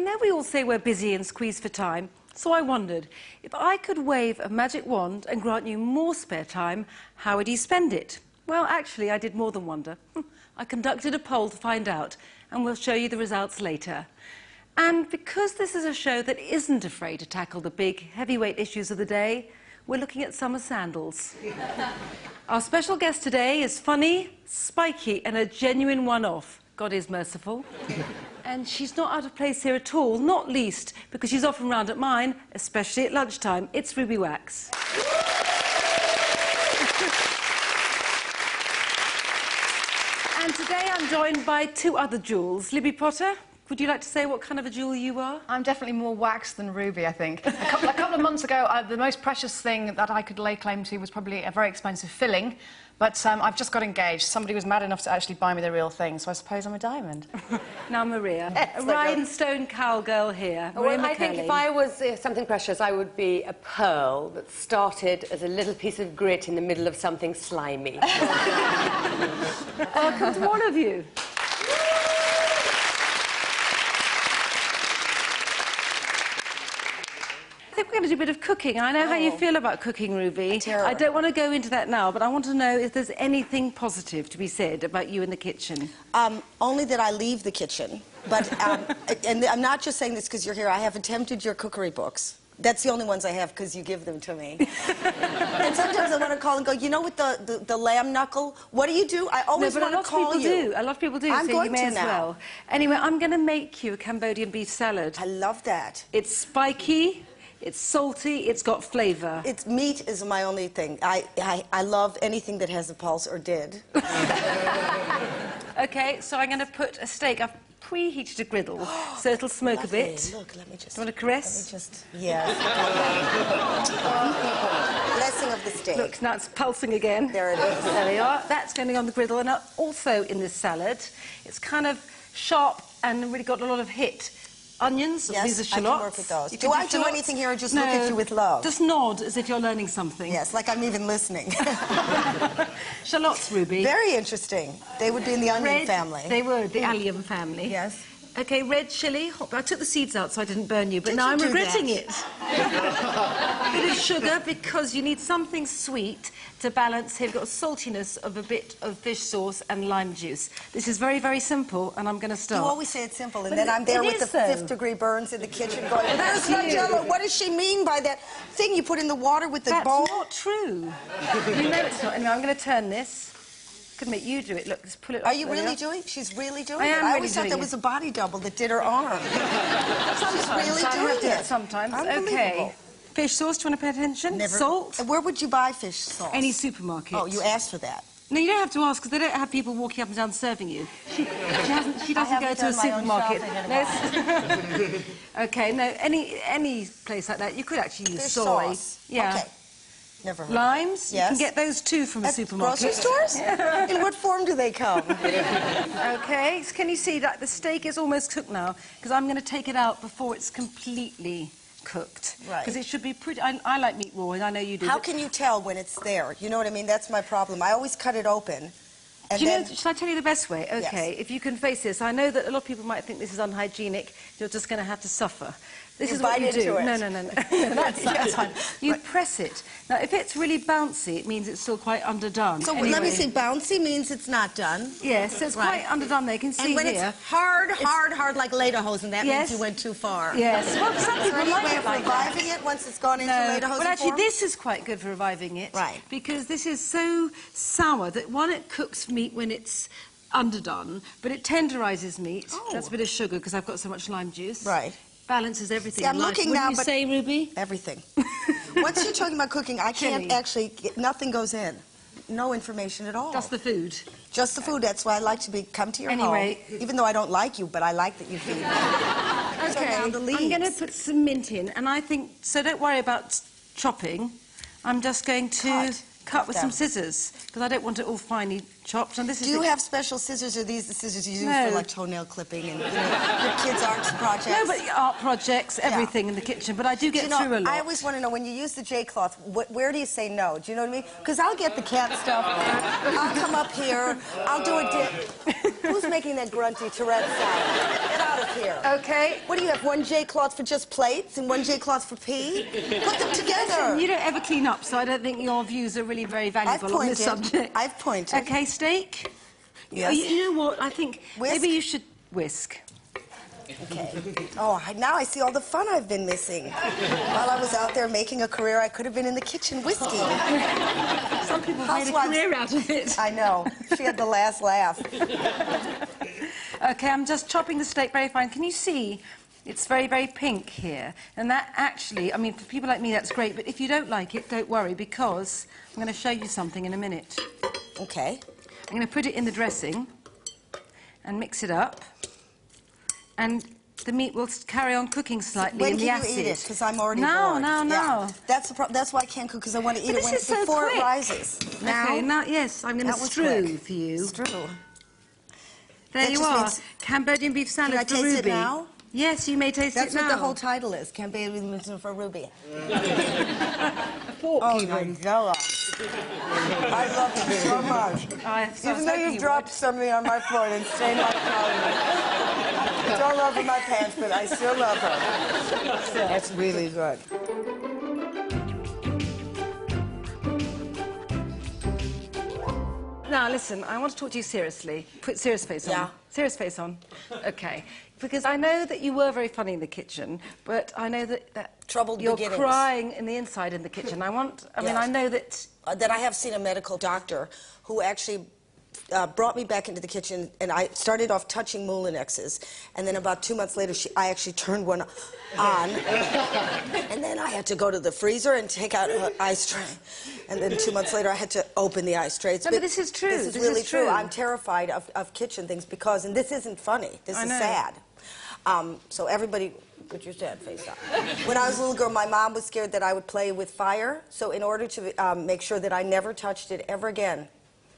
know we all say we're busy and squeezed for time, so I wondered, if I could wave a magic wand and grant you more spare time, how would you spend it? Well, actually, I did more than wonder. I conducted a poll to find out, and we'll show you the results later. And because this is a show that isn't afraid to tackle the big, heavyweight issues of the day, we're looking at summer sandals. Our special guest today is funny, spiky, and a genuine one-off. God is merciful. And she's not out of place here at all, not least because she's often round at mine, especially at lunchtime. It's Ruby Wax. And today I'm joined by two other jewels. Libby Potter, would you like to say what kind of a jewel you are? I'm definitely more wax than ruby, I think. A couple of months ago, the most precious thing that I could lay claim to was probably a very expensive filling, but I've just got engaged. Somebody was mad enough to actually buy me the real thing, so I suppose I'm a diamond. Now, Maria, a rhinestone cowgirl here. Well, I think if I was something precious, I would be a pearl that started as a little piece of grit in the middle of something slimy. Welcome to all of you. I think we're going to do a bit of cooking. I know how you feel about cooking, Ruby. I don't want to go into that now, but I want to know if there's anything positive to be said about you in the kitchen. Only that I leave the kitchen. But, and I'm not just saying this because you're here. I have attempted your cookery books. That's the only ones I have because you give them to me. And sometimes I want to call and go, you know, with the lamb knuckle, what do you do? I always want to call you. A lot of people do. I'm so going you may to as now. well. Anyway, I'm going to make you a Cambodian beef salad. I love that. It's spiky. It's salty, it's got flavour. It's meat is my only thing. I love anything that has a pulse, or did. OK, so I'm going to put a steak. I've preheated a griddle, so it'll smoke a bit. Look, let me just... Do you want to caress? Let me just... Yes. Blessing of the steak. Look, now it's pulsing again. There it is. There we are. That's going on the griddle. And also in this salad, it's kind of sharp and really got a lot of hit. Onions, yes, these are shallots. I can work with those. Do I do anything here or just look at you with love? Just nod as if you're learning something. Yes, like I'm even listening. Shallots, Ruby. Very interesting. They would be in the onion family. They would, the allium family. Yes. OK, red chilli. I took the seeds out so I didn't burn you, but now I'm regretting it. A bit of sugar because you need something sweet to balance here. We've got a saltiness of a bit of fish sauce and lime juice. This is very, very simple, and I'm going to start. You always say it's simple, and then I'm there with the fifth-degree burns in the kitchen going, there's Nigella, what does she mean by that thing you put in the water with the bowl? That's not true. You know it's not. Anyway, I'm going to turn this. I could make you do it. Look, just pull it off. Are you really doing? She's really doing it. I always thought there was a body double that did her arm. She's really doing it. Sometimes. OK. Fish sauce, do you want to pay attention? Never. Salt. Where would you buy fish sauce? Any supermarket. Oh, you asked for that. No, you don't have to ask, because they don't have people walking up and down serving you. She doesn't go to a supermarket. No, OK, no, any place like that, you could actually use fish soy. Sauce. Yeah. Okay. Never heard. Limes? Yes. You can get those too from a supermarket. Grocery stores? In what form do they come? OK, so can you see that the steak is almost cooked now? Because I'm going to take it out before it's completely cooked. Right. Because it should be pretty... I like meat raw, and I know you do. How can you tell when it's there? You know what I mean? That's my problem. I always cut it open. And know, shall I tell you the best way? OK, yes. if you can face this. I know that a lot of people might think this is unhygienic. You're just going to have to suffer. This is what you do. It. No. That's fine. You press it. Now, if it's really bouncy, it means it's still quite underdone. So anyway, let me see. Bouncy means it's not done. Yes, so it's quite underdone there. You can see and when here. It's hard like lederhosen, that means you went too far. Yes. Well, some people like it like that. reviving it once it's gone into lederhosen Well, actually, form? this is quite good for reviving it. Right. Because this is so sour that, one, it cooks meat when it's underdone, but it tenderises meat. Oh. That's a bit of sugar because I've got so much lime juice. Right. Balances everything. See, I'm looking now, but... say, Ruby? Everything. Once you're talking about cooking, I can't actually... Nothing goes in. No information at all. Just the food. Just the food. That's why I like to come to your home. Even though I don't like you, but I like that you feed me. OK, So now the leaves. I'm going to put some mint in, and I think... So don't worry about chopping. I'm just going to cut with some scissors, because I don't want it all finely chopped. And this Do you have special scissors, or are these the scissors you use for, like, toenail clipping and your kids' art projects? No, but art projects, everything in the kitchen. But I do get through a lot. I always want to know, when you use the J-cloth, where do you say no? Do you know what I mean? Because I'll get the cat stuff. I'll come up here. I'll do a dip. Who's making that grunty Tourette sound? Get out of here? Okay. What do you have, one J cloth for just plates and one J cloth for pee? Put them together. You don't ever clean up, so I don't think your views are really very valuable on this subject. I've pointed. Okay, steak? Yes. You know what? I think Whisk? maybe you should whisk. Okay. Oh, now I see all the fun I've been missing. While I was out there making a career, I could have been in the kitchen whisking. Some people made a career out of it. I know. She had the last laugh. Okay, I'm just chopping the steak very fine. Can you see? It's very, very pink here. And that actually, I mean, for people like me, that's great. But if you don't like it, don't worry, because I'm going to show you something in a minute. Okay. I'm going to put it in the dressing and mix it up. And the meat will carry on cooking slightly in the acid. When can you eat it? Because I'm already No. bored. Yeah. That's why I can't cook, because I want to eat it before it rises. Okay, now, yes, I'm going to strew for you. Strew. There you are. Cambodian beef salad Can I for taste Ruby. it now? Yes, you may taste it now. That's what the whole title is, Cambodian beef for Ruby. Fork Oh, even. Nigella. I love you so much. Even though you've dropped something on my foot and stained my clothes. It's all over my pants, but I still love her. That's really good. Now, listen, I want to talk to you seriously. Put serious face on. Yeah. Serious face on. Okay. Because I know that you were very funny in the kitchen, but I know that Troubled you're beginnings. crying in the inside in the kitchen. I mean, I know that... That I have seen a medical doctor who actually brought me back into the kitchen, and I started off touching Moulinexes, and then about 2 months later, I actually turned one on, and then I had to go to the freezer and take out an ice tray, and then 2 months later, I had to open the ice tray. No, but this is true. This is really true. I'm terrified of kitchen things because, and this isn't funny, this is sad. So everybody... Put your sad face on. When I was a little girl, my mom was scared that I would play with fire, so in order to make sure that I never touched it ever again,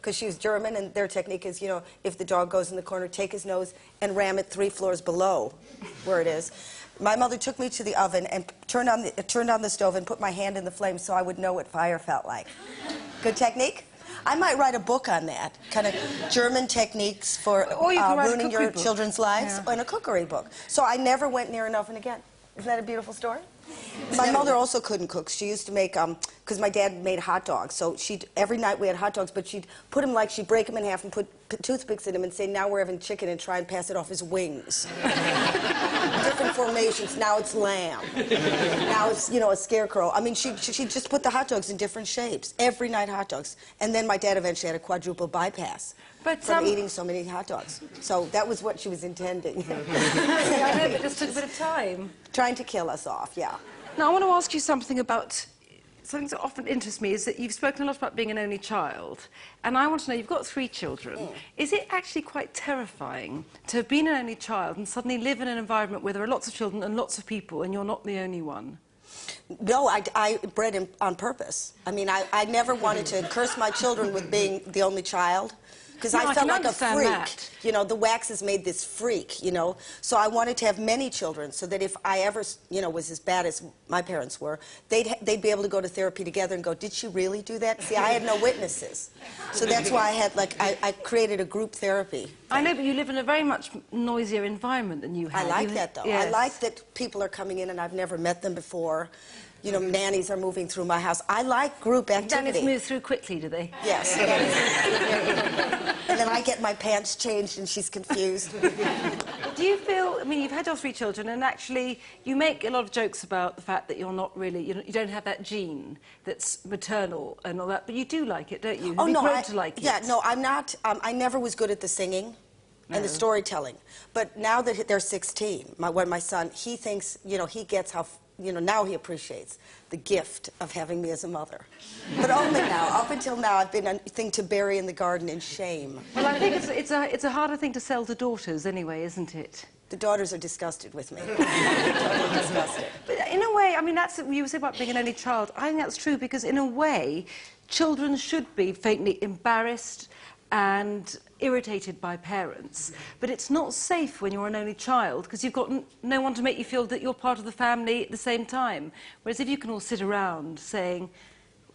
because she was German, and their technique is, you know, if the dog goes in the corner, take his nose and ram it 3 floors below where it is. My mother took me to the oven and turned on the stove and put my hand in the flame so I would know what fire felt like. Good technique? I might write a book on that, kind of German techniques for ruining your children's lives, in a cookery book. So I never went near an oven again. Isn't that a beautiful story? My mother also couldn't cook. She used to make, because my dad made hot dogs, so every night we had hot dogs, but she'd put them she'd break them in half and put toothpicks in them and say, now we're having chicken, and try and pass it off as wings. Different formations. Now it's lamb. Now it's, you know, a scarecrow. I mean, she just put the hot dogs in different shapes. Every night hot dogs. And then my dad eventually had a quadruple bypass from eating so many hot dogs. So that was what she was intending. I know, but it just took a bit of time. Trying to kill us off, yeah. Now, I want to ask you something about... Something that often interests me is that you've spoken a lot about being an only child, and I want to know, you've got 3 children. Is it actually quite terrifying to have been an only child and suddenly live in an environment where there are lots of children and lots of people and you're not the only one? No, I bred him on purpose. I mean, I never wanted to curse my children with being the only child. Because I felt like a freak. You know, the waxes made this freak, you know. So I wanted to have many children so that if I ever, you know, was as bad as my parents were, they'd be able to go to therapy together and go, did she really do that? See, I had no witnesses. So that's why I had, like, I created a group therapy. I know, but you live in a very much noisier environment than you had. I like that, though. Yes. I like that people are coming in and I've never met them before. You know, nannies are moving through my house. I like group activity. Nannies move through quickly, do they? Yes. And then I get my pants changed and she's confused. Do you feel, I mean, you've had your 3 children and actually you make a lot of jokes about the fact that you're not really, you don't have that gene that's maternal and all that, but you do like it, don't you? Oh, no, grown to like it? Yeah, no, I'm not, I never was good at the singing and the storytelling. But now that they're 16, my son, he thinks, you know, he gets how, you know, now he appreciates the gift of having me as a mother. But only now. Up until now, I've been a thing to bury in the garden in shame. Well, I think it's a harder thing to sell to daughters anyway, isn't it? The daughters are disgusted with me. Totally disgusted. But in a way, I mean, that's what you said about being an only child. I think that's true because in a way, children should be faintly embarrassed and irritated by parents. But it's not safe when you're an only child because you've got no one to make you feel that you're part of the family at the same time. Whereas if you can all sit around saying,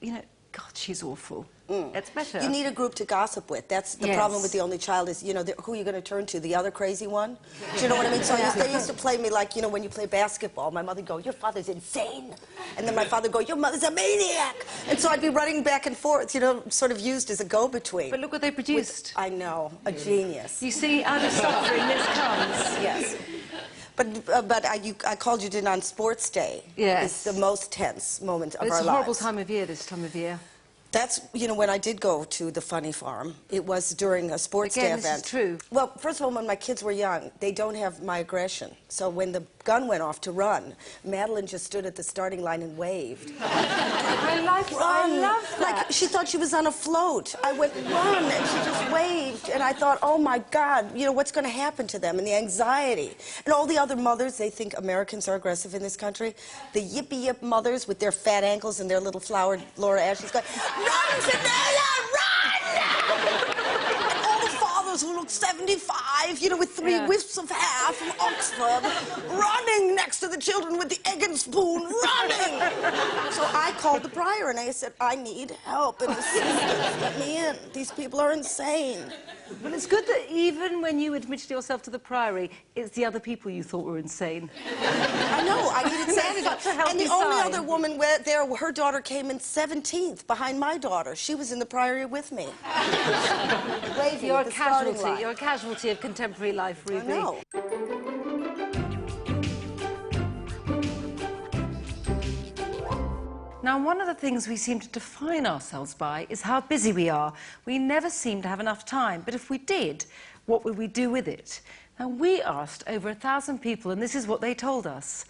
you know, God, she's awful. It's better. You need a group to gossip with. That's the problem with the only child is, you know, who are you going to turn to? The other crazy one? Do you know what I mean? So they used to play me like, you know, when you play basketball, my mother would go, your father's insane. And then my father would go, your mother's a maniac. And so I'd be running back and forth, you know, sort of used as a go-between. But look what they produced. I know, a genius. You see, out of suffering, this comes. Yes. But I called you in on Sports Day. Yes. It's the most tense moment of our lives. It's a horrible time of year, this time of year. That's, you know, when I did go to the funny farm, it was during a sports day event. This is true. Well, first of all, when my kids were young, they don't have my aggression. So when the gun went off to run, Madeline just stood at the starting line and waved. I love that. Like, she thought she was on a float. I went, run, and she just waved. And I thought, oh, my God, you know, what's going to happen to them? And the anxiety. And all the other mothers, they think Americans are aggressive in this country. The yippee-yip mothers with their fat ankles and their little flowered Laura Ashley's going, run, Janela, run! And all the fathers who look 75, you know, with 3 wisps of hair from Oxford, running next to the children with the egg and spoon, running! So I called the prior and I said, I need help and assistance. Let me in. These people are insane. Well, it's good that even when you admitted yourself to the Priory, it's the other people you thought were insane. I know, I needed sanity. Such a healthy And the only sign. other woman there, her daughter came in 17th behind my daughter. She was in the Priory with me. Waving You're at a the starting casualty. line. You're a casualty of contemporary life, Ruby. I know. Now, one of the things we seem to define ourselves by is how busy we are. We never seem to have enough time, but if we did, what would we do with it? Now, we asked over 1,000 people, and this is what they told us.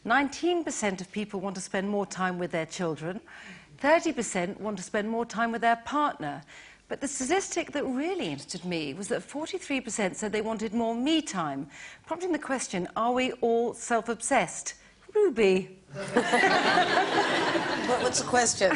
19% of people want to spend more time with their children. 30% want to spend more time with their partner. But the statistic that really interested me was that 43% said they wanted more me time, prompting the question, are we all self-obsessed? Ruby. What's the question?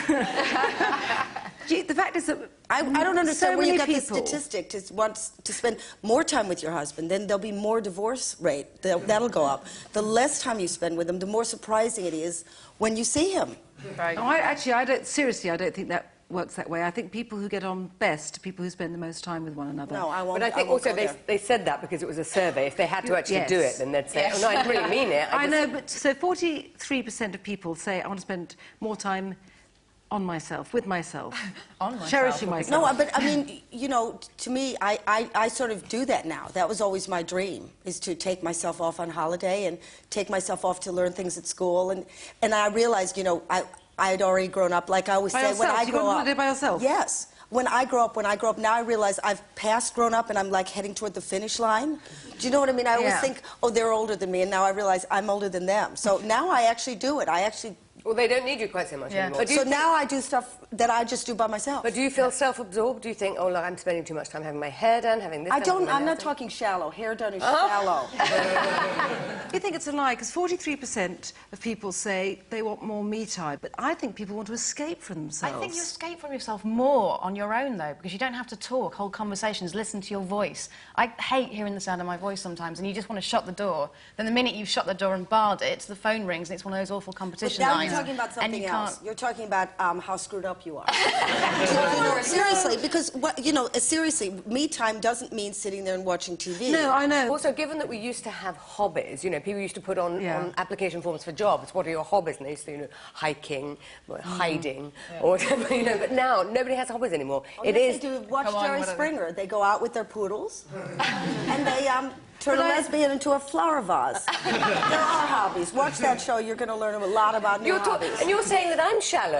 The fact is that I don't understand where you got this people statistic to want to spend more time with your husband, then there'll be more divorce rate. That'll go up. The less time you spend with him, the more surprising it is when you see him. Right. No, I don't think that works that way. I think people who get on best are people who spend the most time with one another. No, I won't. But I think also they said that because it was a survey. If they had to actually do it, then they'd say, oh, no, I really mean it. I know, but so 43% of people say, I want to spend more time on myself, with myself. On myself. Cherishing myself. No, but I mean, you know, to me, I sort of do that now. That was always my dream, is to take myself off on holiday and take myself off to learn things at school. And I realized, you know, I had already grown up. Like I always say, when I grow up... You go on holiday by yourself? Yes. When I grow up, now I realize I've passed grown up and I'm like heading toward the finish line. Do you know what I mean? I always think, oh, they're older than me, and now I realize I'm older than them. So now I actually do it. Well, they don't need you quite so much anymore. So now I do stuff that I just do by myself. But do you feel self-absorbed? Do you think, oh, look, I'm spending too much time having my hair done, having this I'm not talking shallow. Hair done is shallow. You think it's a lie, because 43% of people say they want more me time, but I think people want to escape from themselves. I think you escape from yourself more on your own, though, because you don't have to talk, hold conversations, listen to your voice. I hate hearing the sound of my voice sometimes, and you just want to shut the door. Then the minute you've shut the door and barred it, the phone rings, and it's one of those awful competition now lines. you're talking about something else. You're talking about how screwed up you are. Seriously, because, you know, seriously, me time doesn't mean sitting there and watching TV. No, I know. Also, given that we used to have hobbies, you know, people used to put on application forms for jobs, what are your hobbies? And they used to, you know, hiking, or hiding, or whatever, you know, but now nobody has hobbies anymore. They do watch Jerry Springer. They go out with their poodles, and they turn a lesbian into a flower vase. There are hobbies. Watch that show. You're going to learn a lot about new hobbies. And you're saying that I'm shallow.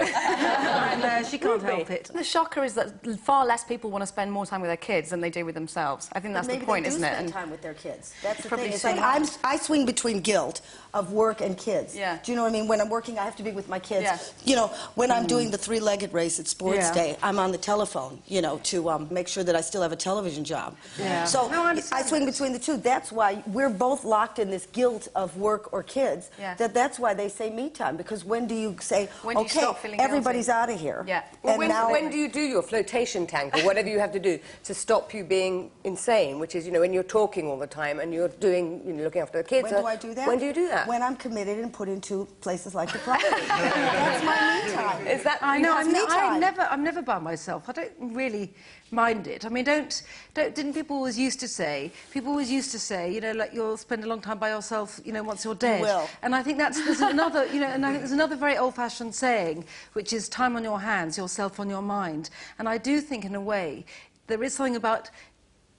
No, she can't help it. The shocker is that far less people want to spend more time with their kids than they do with themselves. I think that's the point, isn't it? Maybe they do spend time with their kids. That's the Probably thing. It's so. like I swing between guilt of work and kids. Yeah. Do you know what I mean? When I'm working, I have to be with my kids. Yeah. You know, when I'm doing the three-legged race at Sports Day, I'm on the telephone, you know, to make sure that I still have a television job. Yeah. So No, I I swing between the two. that's why we're both locked in this guilt of work or kids. Yeah. That's why they say me time, because when do you say, When do you okay, stop feeling everybody's guilty? out of here? Yeah. Well, And when do you do your flotation tank or whatever you have to do to stop you being insane, which is, you know, when you're talking all the time and you're doing, you know, looking after the kids. When do I do that? When do you do that? When I'm committed and put into places like the property. That's my me time. Is that... I know. That's me time. I'm never by myself. I don't really mind it. I mean, didn't people always used to say? People always used to say, you know, like you'll spend a long time by yourself, you know, once you're dead. You will. And I think there's another, you know, and I think there's another very old-fashioned saying, which is time on your hands, yourself on your mind. And I do think, in a way, there is something about.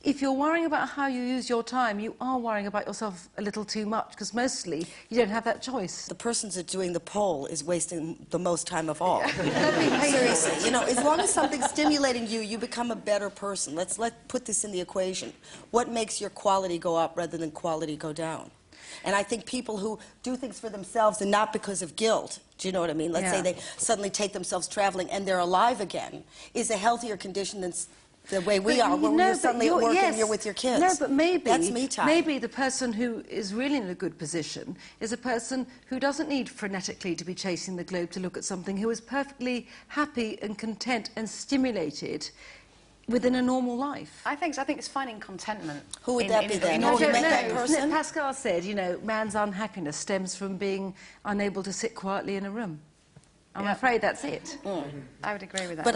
If you're worrying about how you use your time, you are worrying about yourself a little too much, because mostly you don't have that choice. The person that's doing the poll is wasting the most time of all. Seriously, you know, as long as something's stimulating you, you become a better person. Let's put this in the equation. What makes your quality go up rather than quality go down? And I think people who do things for themselves and not because of guilt, do you know what I mean? Let's say they suddenly take themselves traveling and they're alive again, is a healthier condition than the way we are, when you're suddenly at work and you're with your kids. No, but maybe... That's me time. Maybe the person who is really in a good position is a person who doesn't need frenetically to be chasing the globe to look at something, who is perfectly happy and content and stimulated within a normal life. I think it's finding contentment. Who would that be then? I How do you don't make that know. person? Pascal said, you know, man's unhappiness stems from being unable to sit quietly in a room. I'm afraid that's it. I would agree with that. But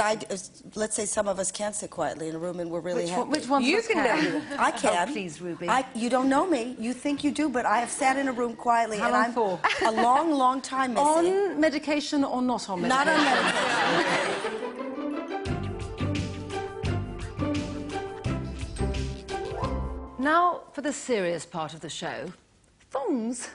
let's say some of us can't sit quietly in a room and we're really happy. Which ones You of us can know. I can. Oh, please, Ruby. You don't know me. You think you do, but I have sat in a room quietly. How and long I'm for? A long, long time, Missy. On medication or not on medication? Not on medication. Now for the serious part of the show. Thongs,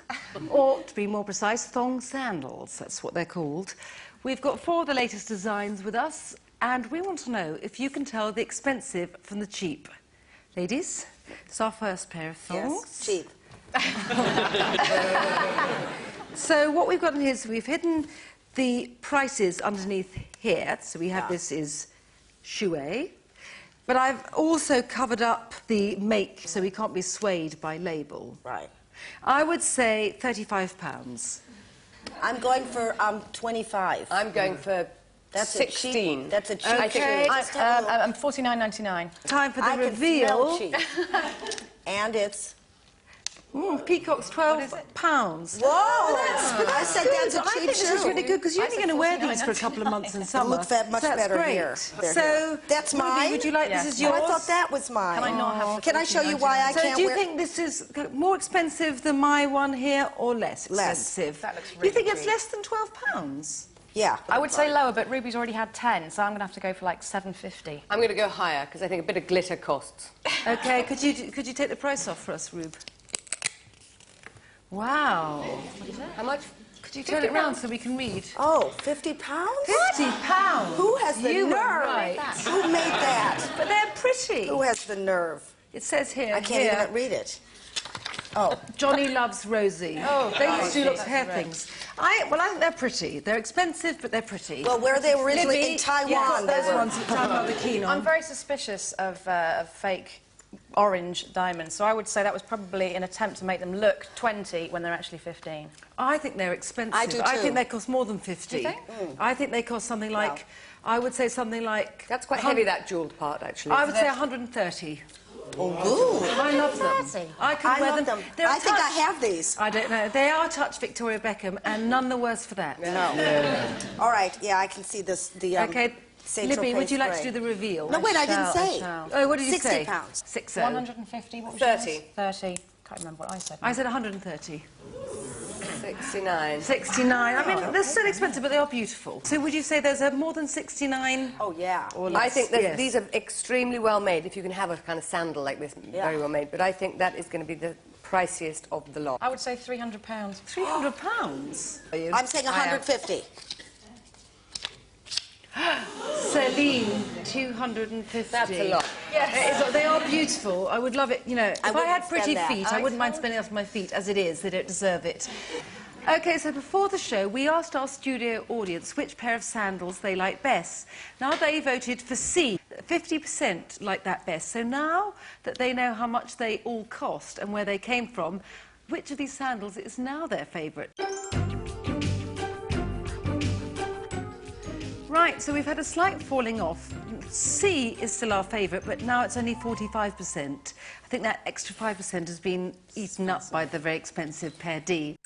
or to be more precise, thong sandals, that's what they're called. We've got 4 of the latest designs with us, and we want to know if you can tell the expensive from the cheap. Ladies, it's our first pair of thongs. Yes, cheap. So what we've got in here is we've hidden the prices underneath here. So we have this is Chouet. But I've also covered up the make so we can't be swayed by label. Right. I would say £35. I'm going for 25. I'm going for That's 16. That's a cheap. Okay. I'm $49.99. Time for the I can reveal. smell cheap. And it's... Peacock's £12. Whoa! I said that's a I cheap think this is shoe. really good because you're I only said going to wear these $49.99. for a couple of months in summer. look much so that's better great. here. They're So here. That's Ruby, mine? would you like Yes. this is Oh, yours? I thought that was mine. Can I not have the Can I show you why I So can't do you wear... think this is more expensive than my one here or less expensive? That looks You really think it's cheap. less than £12? Yeah. I would say lower, but Ruby's already had 10, so I'm going to have to go for like $7.50. I'm going to go higher because I think a bit of glitter costs. OK, could you take the price off for us, Rube? Wow. How much? Could you turn it round so we can read? Oh, £50? £50? Who has the You were nerve? right. Who made that? But they're pretty. Who has the nerve? It says here. I can't here, even read it. Oh. Johnny loves Rosie. Oh, they used to do lots of hair right. things. I think they're pretty. They're expensive, but they're pretty. Well, where they originally Libby, in Taiwan. yeah, they those were. ones that Taiwan were keen on. I'm very suspicious of fake orange diamonds, so I would say that was probably an attempt to make them look 20 when they're actually 15. I think they're expensive. I do too. I think they cost more than 50. Do you think? I think they cost something like, I would say something like... That's quite heavy, that jewelled part, actually. I would say 130. Ooh. I love them. I can I wear love them. They're a I think I touch- have these. I don't know. They are touch Victoria Beckham, and none the worse for that. No. All right. Yeah, I can see this. The OK, Saint Libby, Tropez would you like to spray. do the reveal? No, wait, I didn't say. Oh, what did you 60 say? pounds. 60. 150, what was 30. yours? 30. Can't remember what I said. I said 130. 69. 69. I mean, they're still expensive, but they are beautiful. So would you say there's a more than 69? Oh, yeah. Or less? I think that Yes. these are extremely well made, if you can have a kind of sandal like this, very well made. But I think that is going to be the priciest of the lot. I would say £300. £300? I'm saying 150. Celine, 250. That's a lot. Yes. They are beautiful. I would love it. You know, if I wouldn't had pretty spend that. feet, I wouldn't mind spending off my feet. As it is, they don't deserve it. OK, so before the show, we asked our studio audience which pair of sandals they like best. Now, they voted for C. 50% like that best. So now that they know how much they all cost and where they came from, which of these sandals is now their favourite? Right, so we've had a slight falling off. C is still our favourite, but now it's only 45%. I think that extra 5% has been eaten up by the very expensive pair D.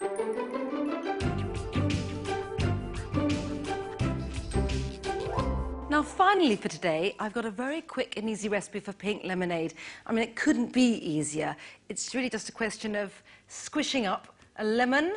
Now, finally for today, I've got a very quick and easy recipe for pink lemonade. I mean, it couldn't be easier. It's really just a question of squishing up a lemon,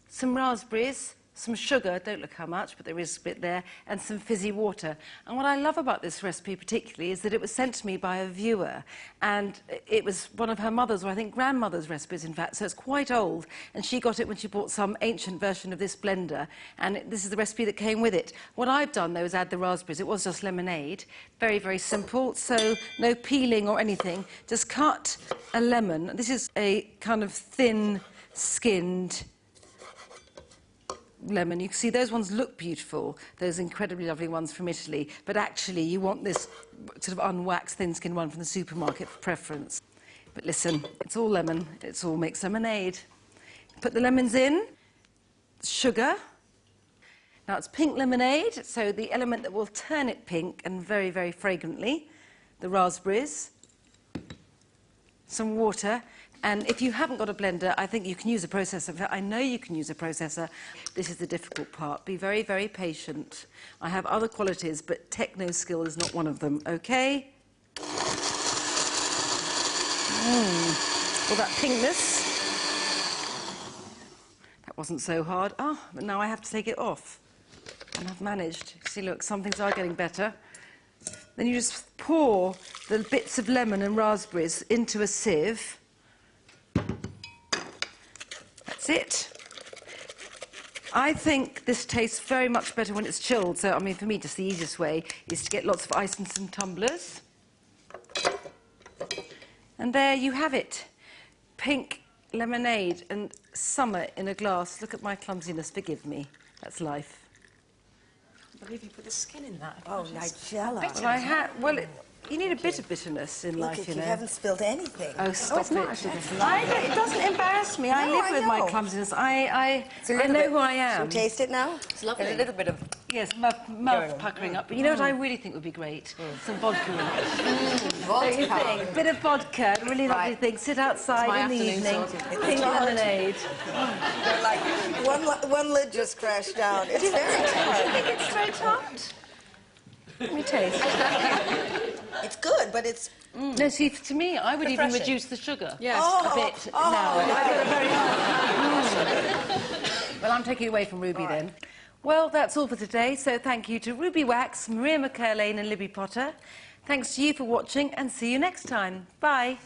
some raspberries, some sugar, don't look how much, but there is a bit there, and some fizzy water. And what I love about this recipe particularly is that it was sent to me by a viewer, and it was one of her mother's, or I think grandmother's recipes, in fact, so it's quite old, and she got it when she bought some ancient version of this blender, and this is the recipe that came with it. What I've done, though, is add the raspberries. It was just lemonade. Very, very simple, so no peeling or anything. Just cut a lemon. This is a kind of thin-skinned lemon. You can see those ones look beautiful, those incredibly lovely ones from Italy, but actually you want this sort of unwaxed, thin-skinned one from the supermarket for preference. But listen, it's all lemon, it's all makes lemonade. Put the lemons in, sugar. Now it's pink lemonade, so the element that will turn it pink and very, very fragrantly, the raspberries, some water. And if you haven't got a blender, I think you can use a processor. In fact, I know you can use a processor. This is the difficult part. Be very, very patient. I have other qualities, but techno skill is not one of them, OK? All that pinkness. That wasn't so hard. Oh, but now I have to take it off. And I've managed. See, look, some things are getting better. Then you just pour the bits of lemon and raspberries into a sieve. That's it. I think this tastes very much better when it's chilled. So, I mean, for me, just the easiest way is to get lots of ice in some tumblers. And there you have it. Pink lemonade and summer in a glass. Look at my clumsiness, forgive me. That's life. I believe you put the skin in that. Oh, Nigella. Well, you need a bit of bitterness in Look, life, you you know. haven't spilled anything. Oh, stop it's not it. actually this It doesn't embarrass me. I No, live I with my know. clumsiness. I know bit- who I am. You taste it now? It's lovely. There's a little bit of... Yes, mouth puckering up. But you know what I really think would be great? Some vodka in it. Don't you think? Bit of vodka, really lovely thing. Sit outside my in the afternoon evening, sorted. pink lemonade. They're like, one lid just crashed down. It's very hard. I think it's very tart. Let me taste. It's good, but it's... No, see, to me, I would even Refreshing. reduce the sugar Yes. a bit now. I've got a very hard. Well, I'm taking it away from Ruby then. Well, that's all for today, so thank you to Ruby Wax, Maria McCurlane and Libby Potter. Thanks to you for watching, and see you next time. Bye.